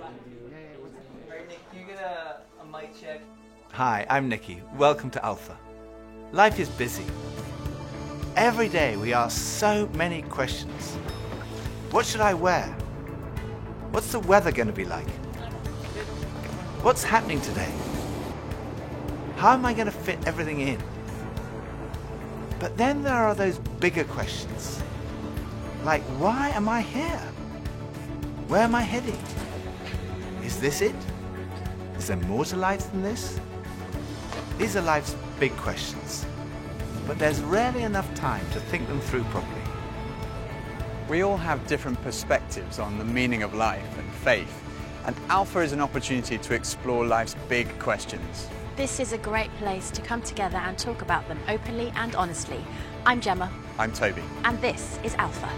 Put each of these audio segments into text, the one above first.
Alright, Nick, can you get a mic check? Hi, I'm Nicky. Welcome to Alpha. Life is busy. Every day we ask so many questions. What should I wear? What's the weather going to be like? What's happening today? How am I going to fit everything in? But then there are those bigger questions. Like, why am I here? Where am I heading? Is this it? Is there more to life than this? These are life's big questions, but there's rarely enough time to think them through properly. We all have different perspectives on the meaning of life and faith, and Alpha is an opportunity to explore life's big questions. This is a great place to come together and talk about them openly and honestly. I'm Gemma. I'm Toby. And this is Alpha.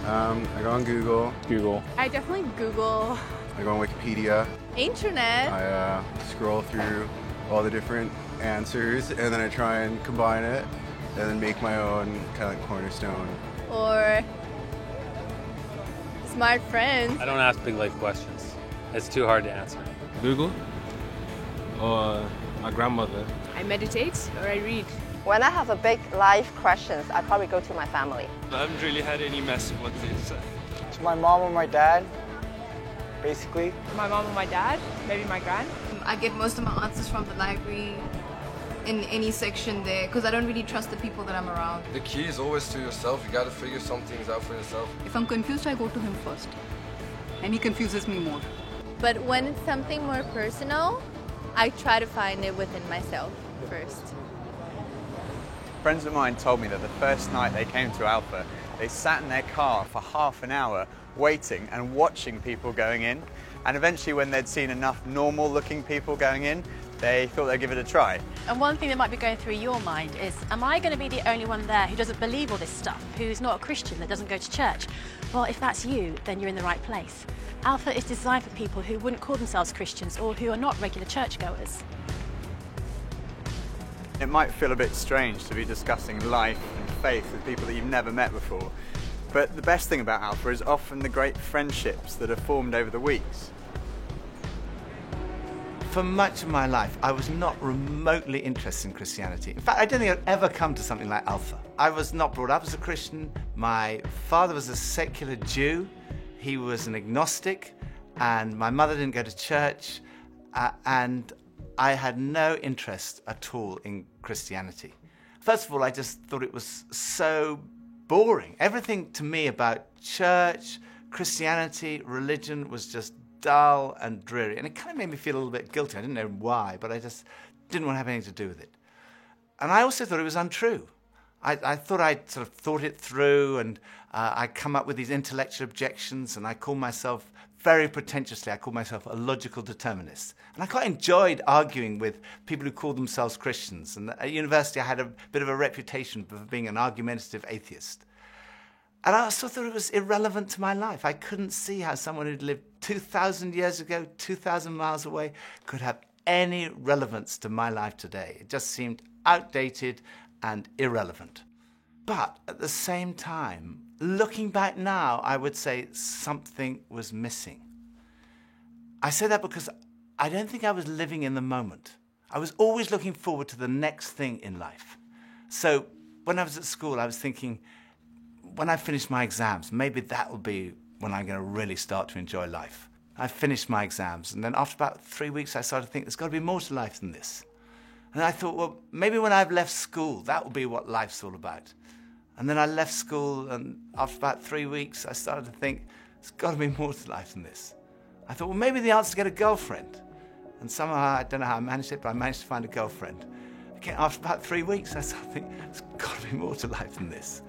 I go on Google. I definitely Google. I go on Wikipedia. Internet. I scroll through all the different answers and then I try and combine it and then make my own kind of like cornerstone. Or smart friends. I don't ask big life questions. It's too hard to answer. Google or my grandmother. I meditate or I read. When I have a big life questions, I probably go to my family. I haven't really had any mess with what they said. To my mom or my dad, basically. My mom or my dad, maybe my gran. I get most of my answers from the library in any section there because I don't really trust the people that I'm around. The key is always to yourself. You got to figure some things out for yourself. If I'm confused, I go to him first. And he confuses me more. But when it's something more personal, I try to find it within myself first. Friends of mine told me that the first night they came to Alpha, they sat in their car for half an hour waiting and watching people going in. And eventually when they'd seen enough normal looking people going in, they thought they'd give it a try. And one thing that might be going through your mind is, am I going to be the only one there who doesn't believe all this stuff, who's not a Christian, that doesn't go to church? Well, if that's you, then you're in the right place. Alpha is designed for people who wouldn't call themselves Christians or who are not regular churchgoers. It might feel a bit strange to be discussing life and faith with people that you've never met before, but the best thing about Alpha is often the great friendships that are formed over the weeks. For much of my life, I was not remotely interested in Christianity. In fact, I don't think I'd ever come to something like Alpha. I was not brought up as a Christian. My father was a secular Jew. He was an agnostic, and my mother didn't go to church, and I had no interest at all in Christianity. First of all, I just thought it was so boring. Everything to me about church, Christianity, religion was just dull and dreary. And it kind of made me feel a little bit guilty. I didn't know why, but I just didn't want to have anything to do with it. And I also thought it was untrue. I thought I'd sort of thought it through, and I'd come up with these intellectual objections, and I called myself, very pretentiously, I called myself a logical determinist. And I quite enjoyed arguing with people who called themselves Christians. And at university, I had a bit of a reputation for being an argumentative atheist. And I also thought it was irrelevant to my life. I couldn't see how someone who'd lived 2,000 years ago, 2,000 miles away, could have any relevance to my life today. It just seemed outdated and irrelevant. But at the same time, looking back now, I would say something was missing. I say that because I don't think I was living in the moment. I was always looking forward to the next thing in life. So when I was at school, I was thinking, when I finish my exams, maybe that will be when I'm going to really start to enjoy life. I finished my exams, and then after about 3 weeks, I started to think there's got to be more to life than this. And I thought, well, maybe when I've left school, that will be what life's all about. And then I left school, and after about 3 weeks, I started to think, there's got to be more to life than this. I thought, well, maybe the answer is to get a girlfriend. And somehow, I don't know how I managed it, but I managed to find a girlfriend. Again, after about 3 weeks, I started to think, there's got to be more to life than this.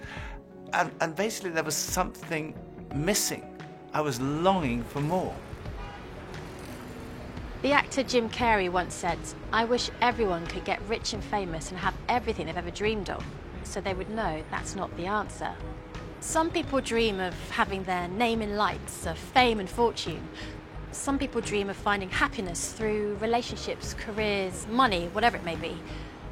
And basically, there was something missing. I was longing for more. The actor Jim Carrey once said, "I wish everyone could get rich and famous and have everything they've ever dreamed of, so they would know that's not the answer." Some people dream of having their name in lights, of fame and fortune. Some people dream of finding happiness through relationships, careers, money, whatever it may be.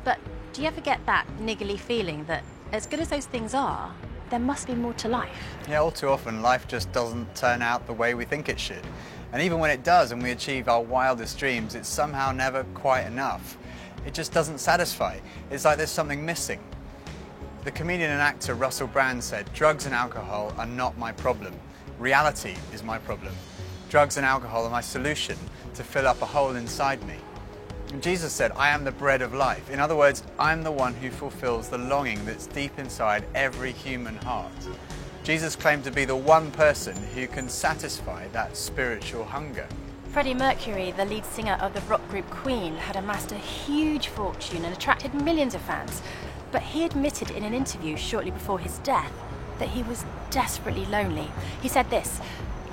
But Do you ever get that niggly feeling that, as good as those things are, there must be more to life? Yeah, all too often life just doesn't turn out the way we think it should. And even when it does and we achieve our wildest dreams, it's somehow never quite enough. It just doesn't satisfy. It's like there's something missing. The comedian and actor Russell Brand said, "Drugs and alcohol are not my problem. Reality is my problem. Drugs and alcohol are my solution to fill up a hole inside me." And Jesus said, "I am the bread of life." In other words, I'm the one who fulfills the longing that's deep inside every human heart. Jesus claimed to be the one person who can satisfy that spiritual hunger. Freddie Mercury, the lead singer of the rock group Queen, had amassed a huge fortune and attracted millions of fans. But he admitted in an interview shortly before his death that he was desperately lonely. He said this,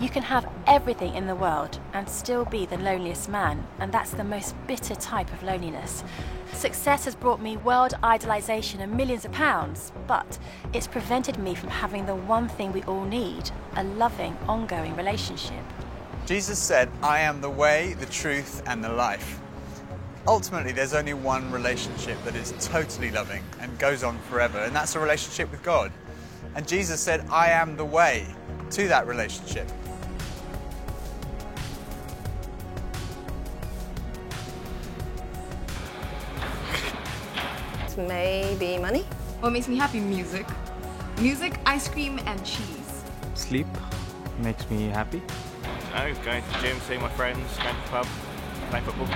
"You can have everything in the world and still be the loneliest man, and that's the most bitter type of loneliness. Success has brought me world idolization and millions of pounds, but it's prevented me from having the one thing we all need, a loving, ongoing relationship." Jesus said, "I am the way, the truth, and the life." Ultimately, there's only one relationship that is totally loving and goes on forever, and that's a relationship with God. And Jesus said, "I am the way to that relationship." Maybe money? What makes me happy? Music. Music, ice cream, and cheese. Sleep makes me happy. Going to the gym, seeing my friends, going to the pub, playing football.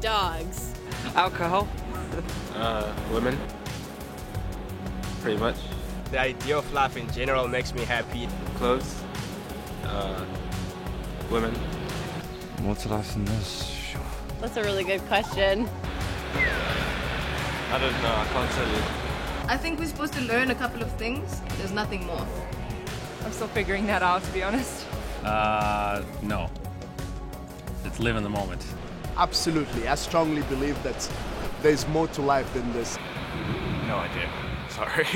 Dogs. Alcohol. Women. Pretty much. The idea of life in general makes me happy. Clothes. Women. What's life in this? That's a really good question. I don't know, I can't tell you. I think we're supposed to learn a couple of things. There's nothing more. I'm still figuring that out, to be honest. No. It's live in the moment. Absolutely. I strongly believe that there's more to life than this. No idea. Sorry.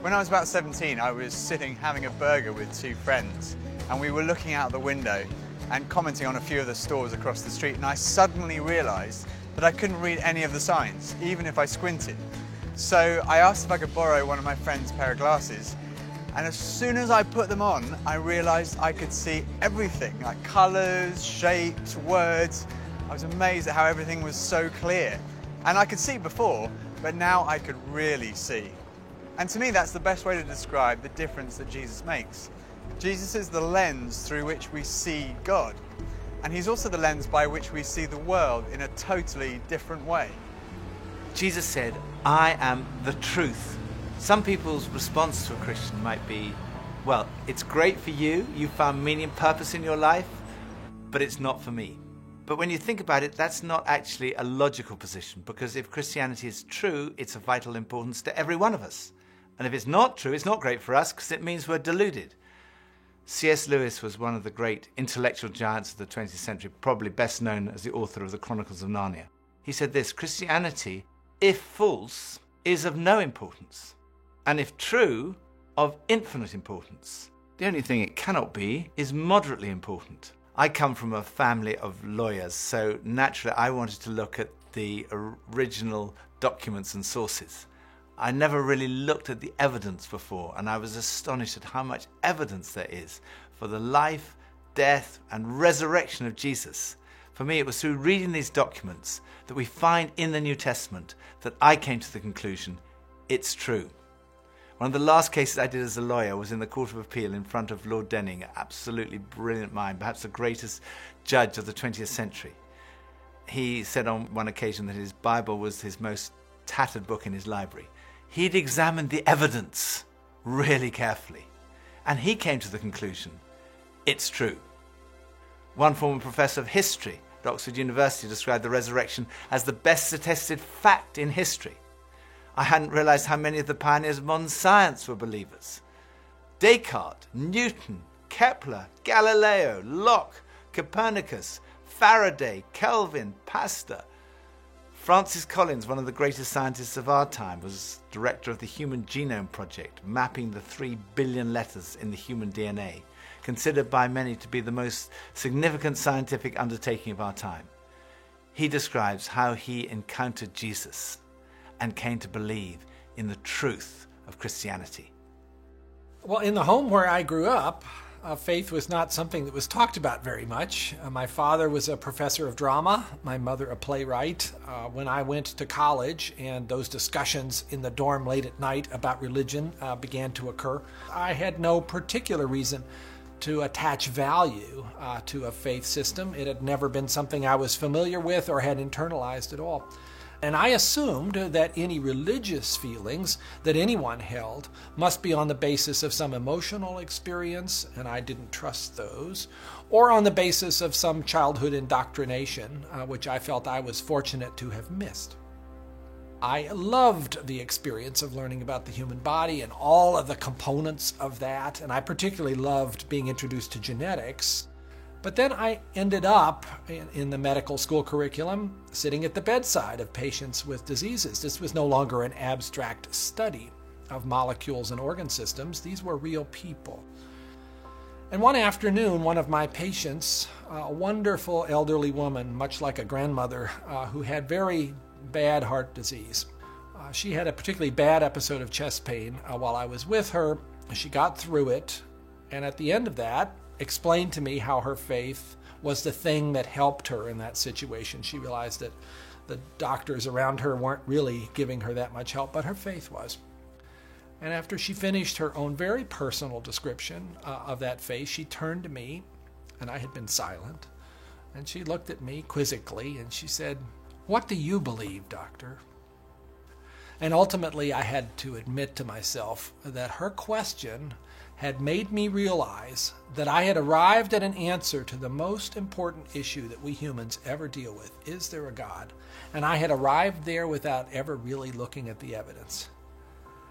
When I was about 17, I was sitting having a burger with two friends, and we were looking out the window and commenting on a few of the stores across the street, and I suddenly realized that I couldn't read any of the signs, even if I squinted. So I asked if I could borrow one of my friend's pair of glasses, and as soon as I put them on, I realized I could see everything, like colors, shapes, words. I was amazed at how everything was so clear. And I could see before, but now I could really see. And to me, that's the best way to describe the difference that Jesus makes. Jesus is the lens through which we see God. And he's also the lens by which we see the world in a totally different way. Jesus said, "I am the truth." Some people's response to a Christian might be, well, it's great for you, you found meaning and purpose in your life, but it's not for me. But when you think about it, that's not actually a logical position, because if Christianity is true, it's of vital importance to every one of us. And if it's not true, it's not great for us, because it means we're deluded. C.S. Lewis was one of the great intellectual giants of the 20th century, probably best known as the author of the Chronicles of Narnia. He said this, "Christianity, if false, is of no importance, and if true, of infinite importance. The only thing it cannot be is moderately important." I come from a family of lawyers, so naturally I wanted to look at the original documents and sources. I never really looked at the evidence before, and I was astonished at how much evidence there is for the life, death, and resurrection of Jesus. For me, it was through reading these documents that we find in the New Testament that I came to the conclusion, it's true. One of the last cases I did as a lawyer was in the Court of Appeal in front of Lord Denning, an absolutely brilliant mind, perhaps the greatest judge of the 20th century. He said on one occasion that his Bible was his most tattered book in his library. He'd examined the evidence really carefully, and he came to the conclusion, it's true. One former professor of history at Oxford University described the resurrection as the best attested fact in history. I hadn't realized how many of the pioneers of modern science were believers. Descartes, Newton, Kepler, Galileo, Locke, Copernicus, Faraday, Kelvin, Pasteur. Francis Collins, one of the greatest scientists of our time, was director of the Human Genome Project, mapping the 3 billion letters in the human DNA, considered by many to be the most significant scientific undertaking of our time. He describes how he encountered Jesus and came to believe in the truth of Christianity? Well, in the home where I grew up, faith was not something that was talked about very much. My father was a professor of drama, my mother a playwright. When I went to college and those discussions in the dorm late at night about religion began to occur, I had no particular reason to attach value to a faith system. It had never been something I was familiar with or had internalized at all. And I assumed that any religious feelings that anyone held must be on the basis of some emotional experience, and I didn't trust those, or on the basis of some childhood indoctrination, which I felt I was fortunate to have missed. I loved the experience of learning about the human body and all of the components of that, and I particularly loved being introduced to genetics. But then I ended up in the medical school curriculum sitting at the bedside of patients with diseases. This was no longer an abstract study of molecules and organ systems. These were real people. And one afternoon, one of my patients, a wonderful elderly woman, much like a grandmother, who had very bad heart disease. She had a particularly bad episode of chest pain while I was with her. She got through it, and at the end of that, explained to me how her faith was the thing that helped her in that situation. She realized that the doctors around her weren't really giving her that much help, but her faith was. And after she finished her own very personal description of that faith, she turned to me, and I had been silent, and she looked at me quizzically, and she said, "What do you believe, doctor?" And ultimately, I had to admit to myself that her question had made me realize that I had arrived at an answer to the most important issue that we humans ever deal with. Is there a God? And I had arrived there without ever really looking at the evidence.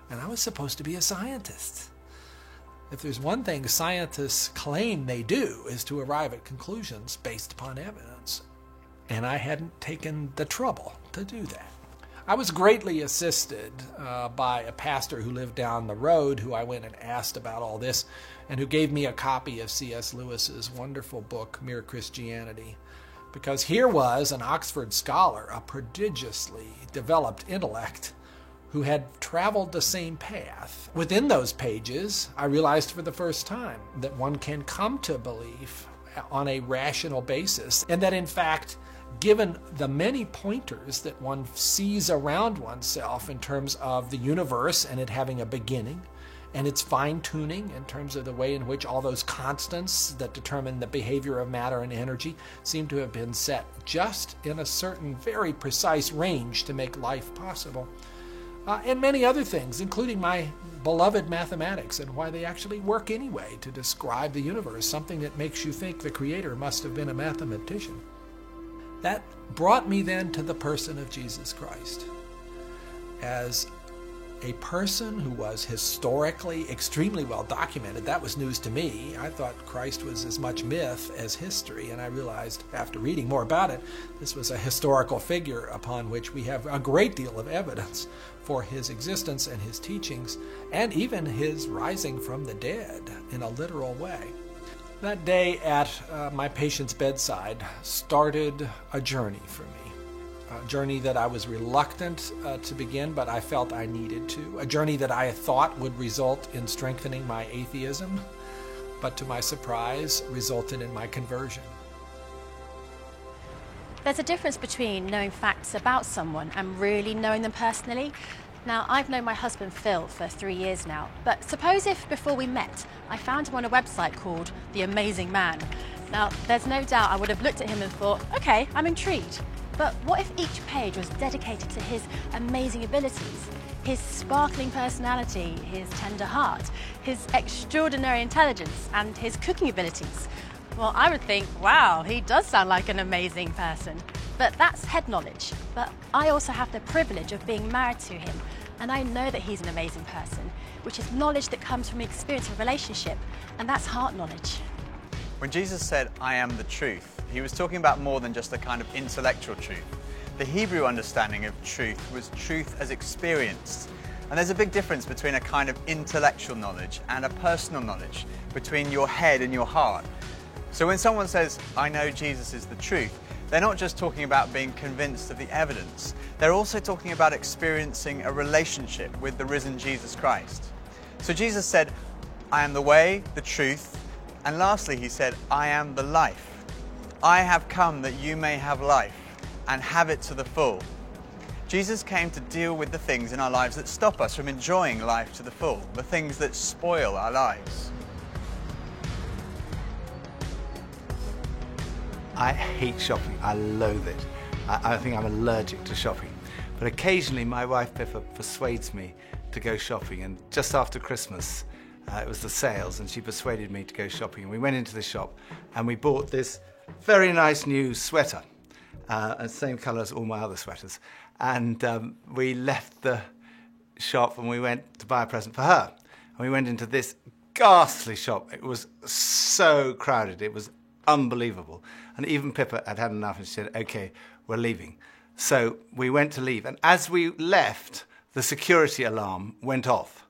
And I was supposed to be a scientist. If there's one thing scientists claim they do is to arrive at conclusions based upon evidence. And I hadn't taken the trouble to do that. I was greatly assisted by a pastor who lived down the road, who I went and asked about all this, and who gave me a copy of C.S. Lewis's wonderful book, Mere Christianity. Because here was an Oxford scholar, a prodigiously developed intellect, who had traveled the same path. Within those pages, I realized for the first time that one can come to belief on a rational basis, and that in fact, given the many pointers that one sees around oneself in terms of the universe and it having a beginning, and its fine-tuning in terms of the way in which all those constants that determine the behavior of matter and energy seem to have been set just in a certain very precise range to make life possible, and many other things, including my beloved mathematics and why they actually work anyway to describe the universe, something that makes you think the Creator must have been a mathematician. That brought me then to the person of Jesus Christ as a person who was historically extremely well documented. That was news to me. I thought Christ was as much myth as history, and I realized after reading more about it, this was a historical figure upon which we have a great deal of evidence for his existence and his teachings, and even his rising from the dead in a literal way. That day at my patient's bedside started a journey for me, a journey that I was reluctant to begin, but I felt I needed to, a journey that I thought would result in strengthening my atheism, but to my surprise, resulted in my conversion. There's a difference between knowing facts about someone and really knowing them personally. Now, I've known my husband Phil for 3 years now, but suppose if before we met, I found him on a website called The Amazing Man. Now, there's no doubt I would have looked at him and thought, okay, I'm intrigued. But what if each page was dedicated to his amazing abilities, his sparkling personality, his tender heart, his extraordinary intelligence, and his cooking abilities? Well, I would think, wow, he does sound like an amazing person. But that's head knowledge. But I also have the privilege of being married to him, and I know that he's an amazing person, which is knowledge that comes from the experience of relationship, and that's heart knowledge. When Jesus said, "I am the truth," he was talking about more than just a kind of intellectual truth. The Hebrew understanding of truth was truth as experienced. And there's a big difference between a kind of intellectual knowledge and a personal knowledge, between your head and your heart. So when someone says, "I know Jesus is the truth," they're not just talking about being convinced of the evidence, they're also talking about experiencing a relationship with the risen Jesus Christ. So Jesus said, I am the way, the truth, and lastly he said, I am the life. I have come that you may have life and have it to the full. Jesus came to deal with the things in our lives that stop us from enjoying life to the full, the things that spoil our lives. I hate shopping. I loathe it. I think I'm allergic to shopping. But occasionally my wife Pippa persuades me to go shopping, and just after Christmas it was the sales and she persuaded me to go shopping, and we went into the shop and we bought this very nice new sweater, same colour as all my other sweaters, and we left the shop and we went to buy a present for her, and we went into this ghastly shop. It was so crowded, it was unbelievable, and even Pippa had had enough and she said, okay, we're leaving. So we went to leave, and as we left, the security alarm went off,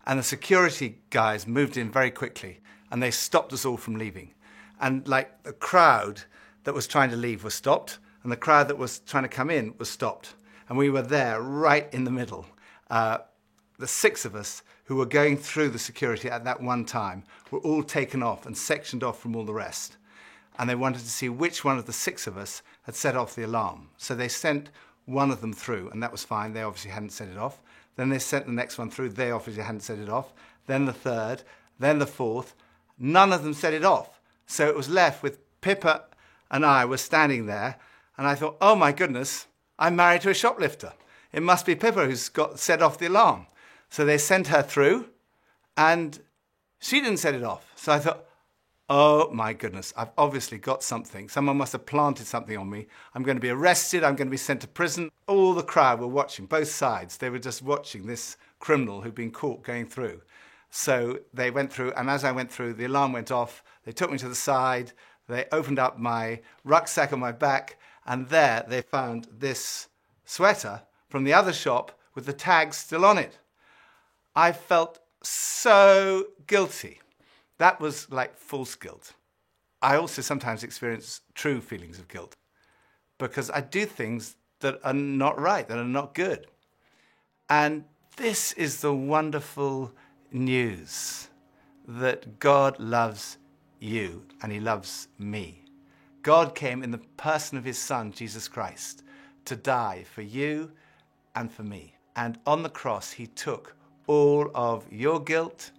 and the security guys moved in very quickly and they stopped us all from leaving. And like the crowd that was trying to leave was stopped, and the crowd that was trying to come in was stopped. And we were there right in the middle. The 6 of us who were going through the security at that one time were all taken off and sectioned off from all the rest. And they wanted to see which one of the 6 of us had set off the alarm. So they sent one of them through, and that was fine. They obviously hadn't set it off. Then they sent the next one through. They obviously hadn't set it off. Then the 3rd, then the 4th. None of them set it off. So it was left with Pippa and I were standing there, and I thought, oh my goodness, I'm married to a shoplifter. It must be Pippa who's got set off the alarm. So they sent her through, and she didn't set it off. So I thought, oh my goodness, I've obviously got something. Someone must have planted something on me. I'm going to be arrested. I'm going to be sent to prison. All the crowd were watching, both sides. They were just watching this criminal who'd been caught going through. So they went through, and as I went through, the alarm went off. They took me to the side. They opened up my rucksack on my back, and there they found this sweater from the other shop with the tag still on it. I felt so guilty. That was like false guilt. I also sometimes experience true feelings of guilt because I do things that are not right, that are not good. And this is the wonderful news that God loves you and he loves me. God came in the person of his Son, Jesus Christ, to die for you and for me. And on the cross, he took all of your guilt,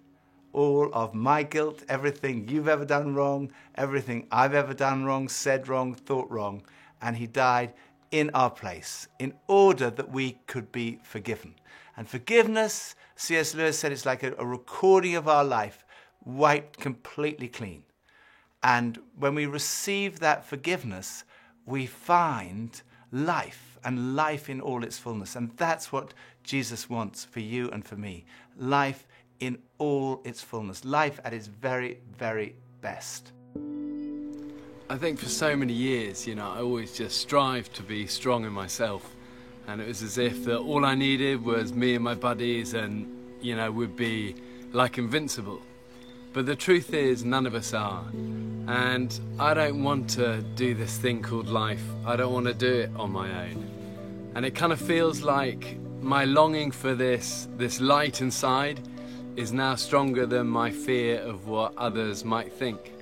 all of my guilt, everything you've ever done wrong, everything I've ever done wrong, said wrong, thought wrong, and he died in our place in order that we could be forgiven. And forgiveness, C.S. Lewis said, it's like a recording of our life wiped completely clean. And when we receive that forgiveness, we find life, and life in all its fullness. And that's what Jesus wants for you and for me. Life in all its fullness. Life at its very, very best. I think for so many years, I always just strived to be strong in myself. And it was as if that all I needed was me and my buddies and, we'd be like invincible. But the truth is, none of us are. And I don't want to do this thing called life. I don't want to do it on my own. And it kind of feels like my longing for this light inside is now stronger than my fear of what others might think.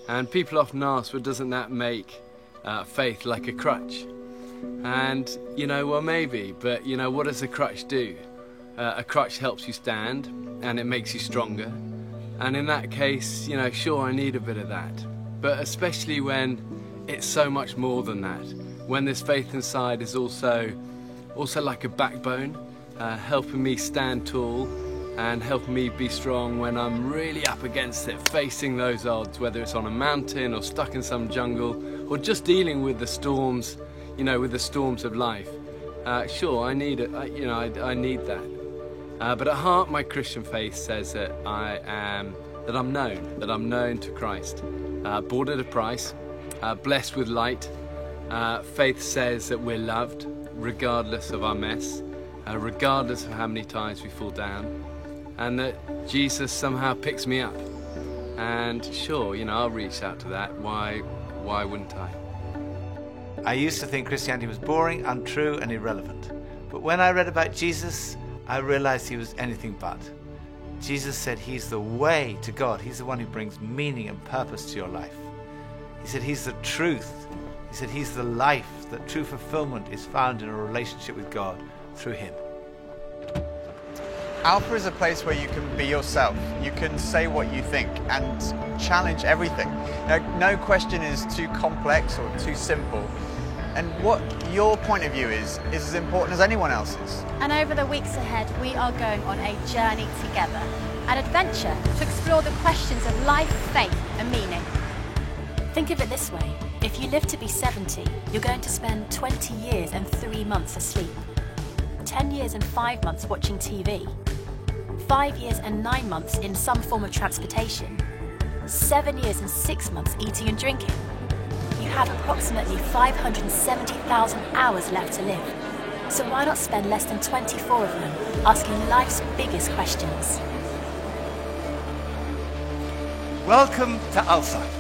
And people often ask, well, doesn't that make faith like a crutch? And, well, maybe, but, what does a crutch do? A crutch helps you stand, and it makes you stronger. And in that case, sure, I need a bit of that. But especially when it's so much more than that. When this faith inside is also like a backbone, helping me stand tall and helping me be strong when I'm really up against it, facing those odds, whether it's on a mountain or stuck in some jungle or just dealing with the storms, with the storms of life. Sure, I need it. I need that. But at heart, my Christian faith says that I'm known to Christ, bought at a price, blessed with light. Faith says that we're loved, regardless of our mess, regardless of how many times we fall down, and that Jesus somehow picks me up. And sure, I'll reach out to that. Why wouldn't I? I used to think Christianity was boring, untrue, and irrelevant. But when I read about Jesus, I realized he was anything but. Jesus said he's the way to God. He's the one who brings meaning and purpose to your life. He said he's the truth. He said he's the life, that true fulfillment is found in a relationship with God through him. Alpha is a place where you can be yourself. You can say what you think and challenge everything. No question is too complex or too simple. And what your point of view is as important as anyone else's. And over the weeks ahead, we are going on a journey together, an adventure to explore the questions of life, faith, and meaning. Think of it this way. If you live to be 70, you're going to spend 20 years and 3 months asleep, 10 years and 5 months watching TV, 5 years and 9 months in some form of transportation, 7 years and 6 months eating and drinking. You have approximately 570,000 hours left to live. So why not spend less than 24 of them asking life's biggest questions? Welcome to Alfy.